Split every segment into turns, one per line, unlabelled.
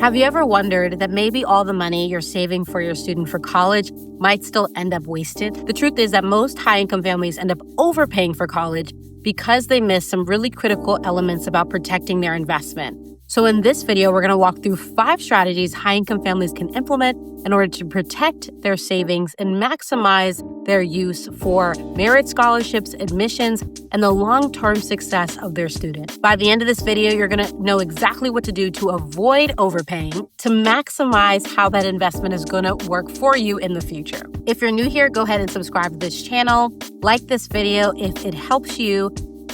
Have you ever wondered that maybe all the money you're saving for your student for college might still end up wasted? The truth is that most high-income families end up overpaying for college because they miss some really critical elements about protecting their investment. So in this video, we're going to walk through 5 strategies high-income families can implement in order to protect their savings and maximize their use for merit scholarships, admissions, and the long-term success of their student. By the end of this video, you're going to know exactly what to do to avoid overpaying, to maximize how that investment is going to work for you in the future. If you're new here, go ahead and subscribe to this channel. Like this video if it helps you.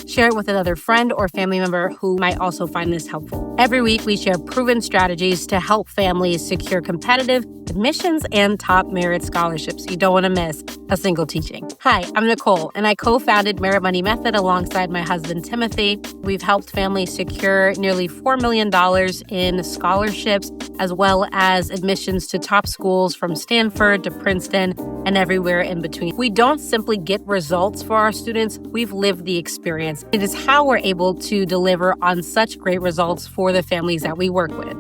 Share it with another friend or family member who might also find this helpful. Every week, we share proven strategies to help families secure competitive admissions and top merit scholarships. You don't want to miss a single teaching. Hi, I'm Nicole, and I co-founded Merit Money Method alongside my husband, Timothy. We've helped families secure nearly $4 million in scholarships, as well as admissions to top schools from Stanford to Princeton and everywhere in between. We don't simply get results for our students, we've lived the experience. It is how we're able to deliver on such great results for the families that we work with.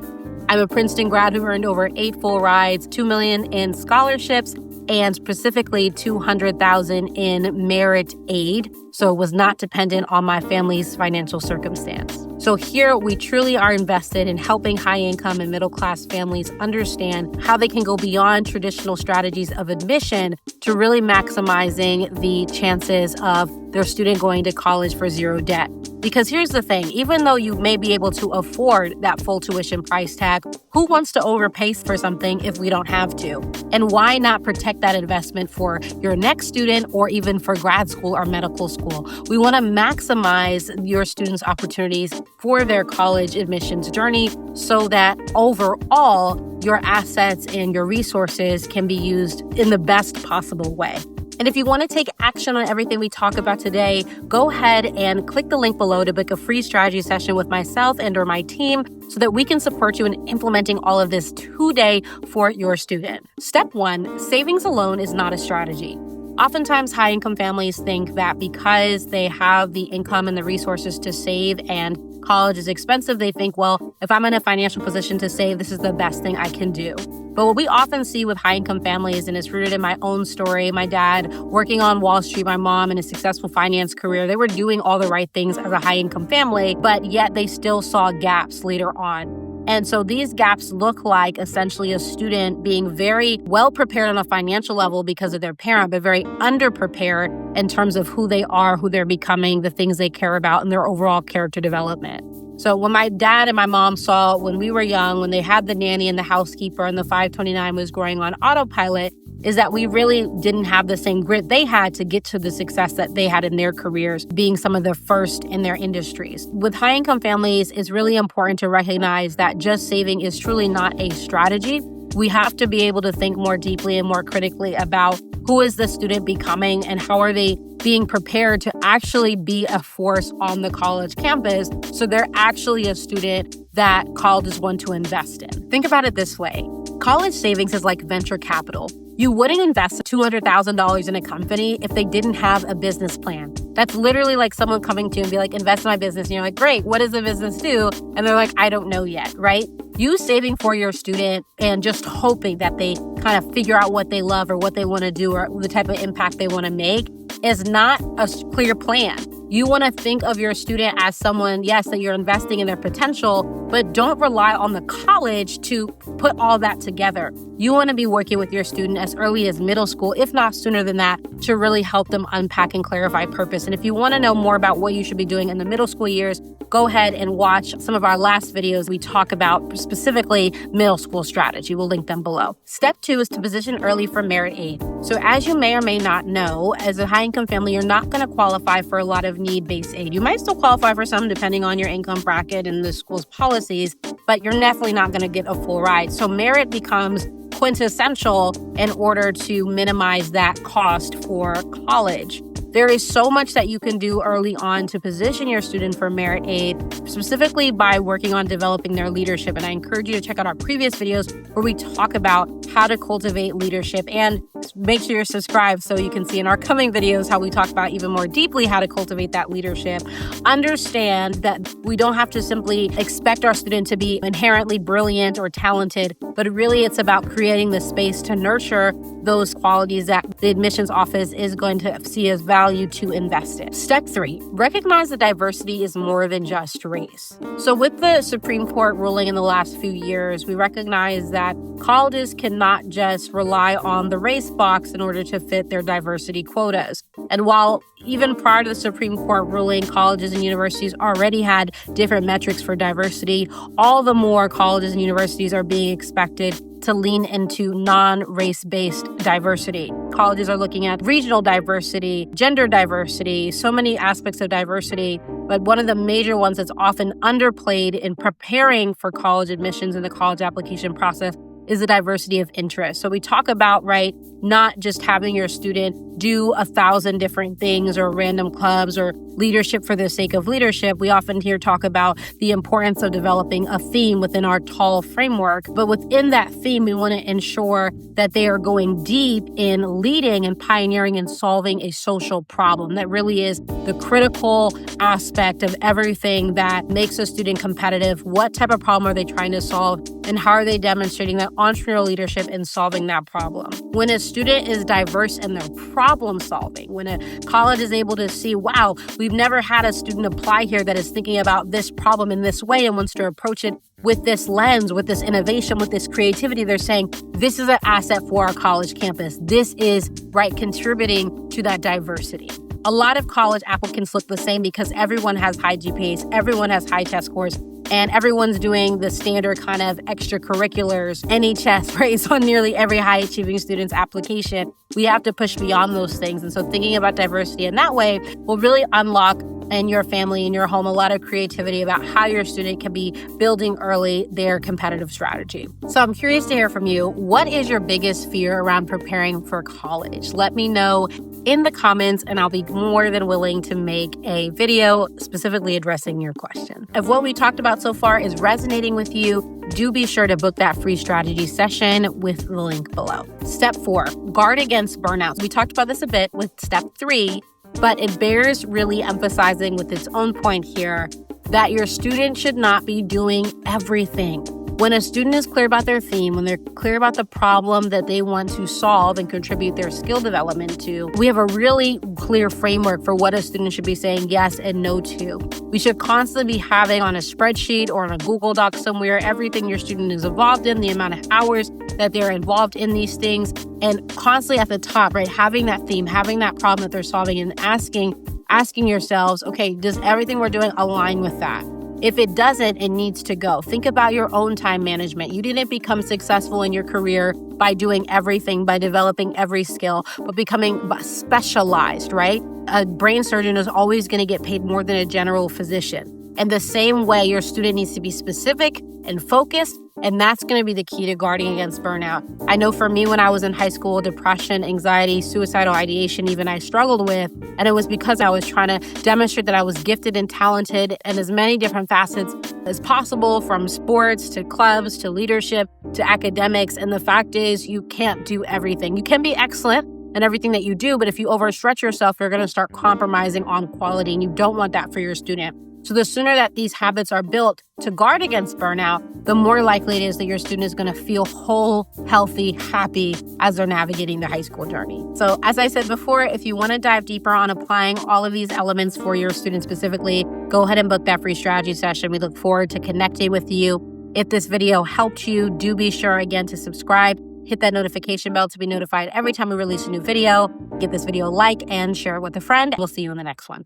I'm a Princeton grad who earned over 8 full rides, $2 million in scholarships, and specifically $200,000 in merit aid, so it was not dependent on my family's financial circumstance. So here we truly are invested in helping high-income and middle-class families understand how they can go beyond traditional strategies of admission to really maximizing the chances of their student going to college for zero debt. Because here's the thing, even though you may be able to afford that full tuition price tag, who wants to overpay for something if we don't have to? And why not protect that investment for your next student or even for grad school or medical school? We want to maximize your students' opportunities for their college admissions journey so that overall your assets and your resources can be used in the best possible way. And if you want to take action on everything we talk about today, go ahead and click the link below to book a free strategy session with myself and or my team so that we can support you in implementing all of this today for your student. Step 1, savings alone is not a strategy. Oftentimes, high-income families think that because they have the income and the resources to save and college is expensive, they think, well, if I'm in a financial position to save, this is the best thing I can do. But what we often see with high-income families, and it's rooted in my own story, my dad working on Wall Street, my mom in a successful finance career, they were doing all the right things as a high-income family, but yet they still saw gaps later on. And so these gaps look like essentially a student being very well prepared on a financial level because of their parent, but very underprepared in terms of who they are, who they're becoming, the things they care about, and their overall character development. So when my dad and my mom saw when we were young, when they had the nanny and the housekeeper and the 529 was growing on autopilot, is that we really didn't have the same grit they had to get to the success that they had in their careers, being some of the first in their industries. With high-income families, it's really important to recognize that just saving is truly not a strategy. We have to be able to think more deeply and more critically about who is the student becoming and how are they being prepared to actually be a force on the college campus so they're actually a student that college is one to invest in. Think about it this way. College savings is like venture capital. You wouldn't invest $200,000 in a company if they didn't have a business plan. That's literally like someone coming to you and be like, invest in my business. And you're like, great, what does the business do? And they're like, I don't know yet, right? You saving for your student and just hoping that they kind of figure out what they love or what they want to do or the type of impact they want to make is not a clear plan. You want to think of your student as someone, yes, that you're investing in their potential, but don't rely on the college to put all that together. You want to be working with your student as early as middle school, if not sooner than that, to really help them unpack and clarify purpose. And if you want to know more about what you should be doing in the middle school years, go ahead and watch some of our last videos. We talk about specifically middle school strategy. We'll link them below. Step 2 is to position early for merit aid. So as you may or may not know, as a high-income family, you're not going to qualify for a lot of need-based aid. You might still qualify for some depending on your income bracket and the school's policies, but you're definitely not going to get a full ride. So merit becomes quintessential in order to minimize that cost for college. There is so much that you can do early on to position your student for merit aid, specifically by working on developing their leadership. And I encourage you to check out our previous videos where we talk about how to cultivate leadership, and make sure you're subscribed so you can see in our coming videos how we talk about even more deeply how to cultivate that leadership. Understand that we don't have to simply expect our student to be inherently brilliant or talented, but really it's about creating the space to nurture those qualities that the admissions office is going to see as value to invest in. Step 3, recognize that diversity is more than just race. So with the Supreme Court ruling in the last few years, we recognize that colleges cannot just rely on the race box in order to fit their diversity quotas. And while even prior to the Supreme Court ruling, colleges and universities already had different metrics for diversity, all the more colleges and universities are being expected to lean into non-race-based diversity. Colleges are looking at regional diversity, gender diversity, so many aspects of diversity. But one of the major ones that's often underplayed in preparing for college admissions in the college application process is the diversity of interest. So we talk about, right, not just having your student do 1,000 different things or random clubs or leadership for the sake of leadership. We often hear talk about the importance of developing a theme within our tall framework. But within that theme, we want to ensure that they are going deep in leading and pioneering and solving a social problem. That really is the critical aspect of everything that makes a student competitive. What type of problem are they trying to solve? And how are they demonstrating that entrepreneurial leadership in solving that problem? When a student is diverse in their problem solving, when a college is able to see, wow, we've never had a student apply here that is thinking about this problem in this way and wants to approach it with this lens, with this innovation, with this creativity, they're saying, this is an asset for our college campus. This is, right, contributing to that diversity. A lot of college applicants look the same because everyone has high GPAs, everyone has high test scores, and everyone's doing the standard kind of extracurriculars, NHS, right? So on nearly every high-achieving student's application, we have to push beyond those things. And so thinking about diversity in that way will really unlock in your family, in your home, a lot of creativity about how your student can be building early their competitive strategy. So I'm curious to hear from you. What is your biggest fear around preparing for college? Let me know in the comments, and I'll be more than willing to make a video specifically addressing your question. If what we talked about so far is resonating with you, do be sure to book that free strategy session with the link below. Step 4, guard against burnout. We talked about this a bit with step 3, but it bears really emphasizing with its own point here that your student should not be doing everything. When a student is clear about their theme, when they're clear about the problem that they want to solve and contribute their skill development to, we have a really clear framework for what a student should be saying yes and no to. We should constantly be having on a spreadsheet or on a Google Doc somewhere everything your student is involved in, the amount of hours that they're involved in these things, and constantly at the top, right, having that theme, having that problem that they're solving, and asking yourselves, okay, does everything we're doing align with that? If it doesn't, it needs to go. Think about your own time management. You didn't become successful in your career by doing everything, by developing every skill, but becoming specialized, right? A brain surgeon is always going to get paid more than a general physician. And the same way, your student needs to be specific and focused, and that's going to be the key to guarding against burnout. I know for me, when I was in high school, depression, anxiety, suicidal ideation, even I struggled with, and it was because I was trying to demonstrate that I was gifted and talented in as many different facets as possible, from sports to clubs to leadership to academics. And the fact is, you can't do everything. You can be excellent in everything that you do, but if you overstretch yourself, you're going to start compromising on quality, and you don't want that for your student. So the sooner that these habits are built to guard against burnout, the more likely it is that your student is going to feel whole, healthy, happy as they're navigating the high school journey. So as I said before, if you want to dive deeper on applying all of these elements for your students specifically, go ahead and book that free strategy session. We look forward to connecting with you. If this video helped you, do be sure again to subscribe. Hit that notification bell to be notified every time we release a new video. Give this video a like and share it with a friend. We'll see you in the next one.